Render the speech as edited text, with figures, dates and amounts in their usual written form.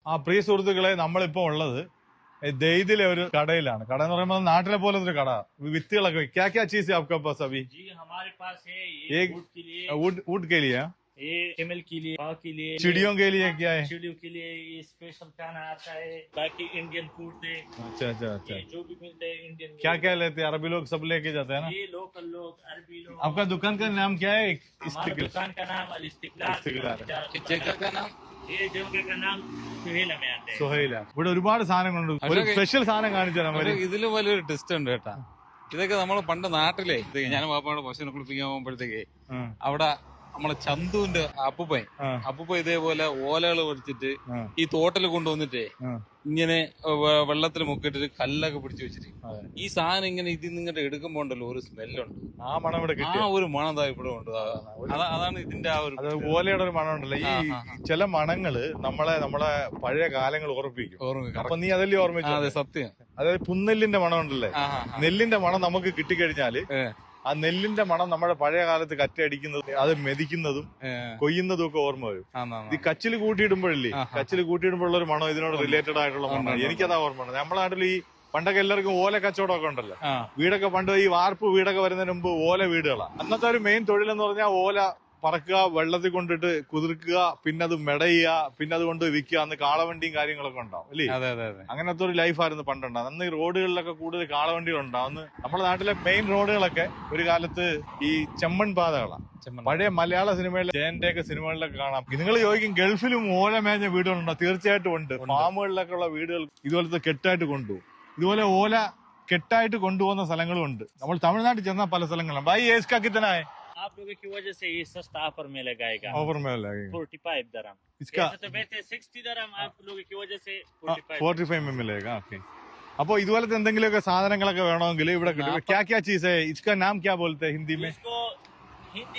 ആ പ്രിയ സുഹൃത്തുക്കളെ, നമ്മളിപ്പോ ഉള്ളത് ദെയ്ദിലെ ഒരു കടയിലാണ്. കട എന്ന് പറയുമ്പോൾ നാട്ടിലെ പോലത്തെ ഒരു കട, വിത്തുകളൊക്കെ. क्या क्या चीज है आपके पास अभी? जी हमारे पास है ये वुड के लिए, वुड के लिए, ये एमएल के लिए, पाव के लिए, चिड़ियों के लिए क्या है? चिड़ियों के लिए ये स्पेशल खाना आता है। बाकी इंडियन फूड से अच्छा अच्छा अच्छा। ये जो भी मिलते हैं इंडियन क्या क्या लेते हैं? अरबी लोग सब लेके जाते हैं ना। ये लोकल लोग, अरबी लोग। आपका दुकान का नाम क्या है? हमारे दुकान का नाम अल इस्तिक्लाल। इस्तिक्लाल। जगह का नाम, ये जगह का नाम सुहेला में आता है। സുഹൈല. ഇവിടെ ഒരുപാട് സാധനങ്ങളുണ്ട്. ഒരു സ്പെഷ്യൽ സാധനം കാണിച്ചു തരാൻ പക്ഷേ ഇതിലും വലിയൊരു ടെസ്റ്റ് ഉണ്ട് കേട്ടാ. ഇതൊക്കെ നമ്മള് പണ്ട് നാട്ടിലെ ഞാൻ പാപ്പാടെ പശുവിനെ കുളിപ്പിക്കാൻ പോകുമ്പോഴത്തേക്ക് അവിടെ നമ്മളെ ചന്തുവിന്റെ അപ്പൂപ്പ ഇതേപോലെ ഓലകൾ പൊടിച്ചിട്ട് ഈ തോട്ടിൽ കൊണ്ടുവന്നിട്ടേ ഇങ്ങനെ വെള്ളത്തിൽ മുക്കിട്ടിട്ട് കല്ലൊക്കെ പിടിച്ചു വെച്ചിട്ട് ഈ സാധനം ഇങ്ങനെ ഇതിൽ നിന്നിട്ട് എടുക്കുമ്പോ ഉണ്ടല്ലോ ഒരു സ്മെല്ലുണ്ട്. ആ മണം ഇവിടെ ആ ഒരു മണം ദാ ഇവിടെ ഉണ്ട്. അതാണ് ഇതിന്റെ ആ ഒരു ഓലയുടെ ഒരു മണം ഉണ്ടല്ലോ. ഈ ചില മണങ്ങള് നമ്മളെ പഴയ കാലങ്ങൾ ഓർമ്മിപ്പിക്കും. അപ്പൊ നീ അതല്ലേ ഓർമ്മിച്ചു? അതെ, സത്യം. അതായത് പുന്നെല്ലിന്റെ മണം ഉണ്ടല്ലേ, നെല്ലിന്റെ മണം നമുക്ക് കിട്ടിക്കഴിഞ്ഞാല് ആ നെല്ലിന്റെ മണം നമ്മുടെ പഴയ കാലത്ത് കറ്റടിക്കുന്നതും അത് മെതിക്കുന്നതും കൊയ്യുന്നതും ഒക്കെ ഓർമ്മ വരും. ഈ കച്ചില് കൂട്ടിയിടുമ്പോഴല്ലേ, കച്ചില് കൂട്ടിയിടുമ്പോഴുള്ള ഒരു മണം ഇതിനോട് റിലേറ്റഡ് ആയിട്ടുള്ള മണം. എനിക്കതാ ഓർമ്മ ഉണ്ട്. നമ്മുടെ നാട്ടിൽ ഈ പണ്ടൊക്കെ എല്ലാവർക്കും ഓല കച്ചവടമൊക്കെ ഉണ്ടല്ലോ. വീടൊക്കെ പണ്ട് ഈ വാർപ്പ് വീടൊക്കെ വരുന്നതിന് മുമ്പ് ഓല വീടുകളാണ്. അന്നത്തെ ഒരു മെയിൻ തൊഴിലെന്ന് പറഞ്ഞാൽ ഓല പറക്കുക, വെള്ളത്തിൽ കൊണ്ടിട്ട് കുതിർക്കുക, പിന്നെ അത് മെടയുക, പിന്നെ അത് കൊണ്ട് വിൽക്കുക. അന്ന് കാളവണ്ടിയും കാര്യങ്ങളൊക്കെ ഉണ്ടാവും അല്ലേ? അങ്ങനത്തെ ഒരു ലൈഫായിരുന്നു പണ്ടുണ്ടാവും. അന്ന് ഈ റോഡുകളിലൊക്കെ കൂടുതൽ കാളവണ്ടികൾ ഉണ്ടാവും. അന്ന് നമ്മുടെ നാട്ടിലെ മെയിൻ റോഡുകളൊക്കെ ഒരു കാലത്ത് ഈ ചെമ്മൺ പാതകളാണ്. പഴയ മലയാള സിനിമയിലെ ജയന്റെ ഒക്കെ സിനിമകളിലൊക്കെ കാണാം. നിങ്ങൾ ചോദിക്കും ഗൾഫിലും ഓല മേഞ്ഞ വീടുകളുണ്ടോ? തീർച്ചയായിട്ടും ഉണ്ട്. ഫാമുകളിലൊക്കെ ഉള്ള വീടുകൾ ഇതുപോലത്തെ കെട്ടായിട്ട് കൊണ്ടുപോകും. ഇതുപോലെ ഓല കെട്ടായിട്ട് കൊണ്ടുപോകുന്ന സ്ഥലങ്ങളും ഉണ്ട്. നമ്മൾ തമിഴ്നാട്ടിൽ ചെന്ന പല സ്ഥലങ്ങളും. ഭായി ഏസ്കാ കിത്തനായ? आप लोगों की वजह से ये सस्ता ऑफर में लगाएगा। ऑफर में लगेगा 45 दरम। इसका तो वैसे 60 दरम आप लोगों की वजह से 45 में मिलेगा। ओके. അപ്പൊ ഇതുപോലത്തെ എന്തെങ്കിലുമൊക്കെ സാധനങ്ങളൊക്കെ വേണമെങ്കിൽ ഇവിടെ കിട്ടും. क्या क्या चीज है? इसका नाम क्या बोलते हैं हिंदी में? इसको हिंदी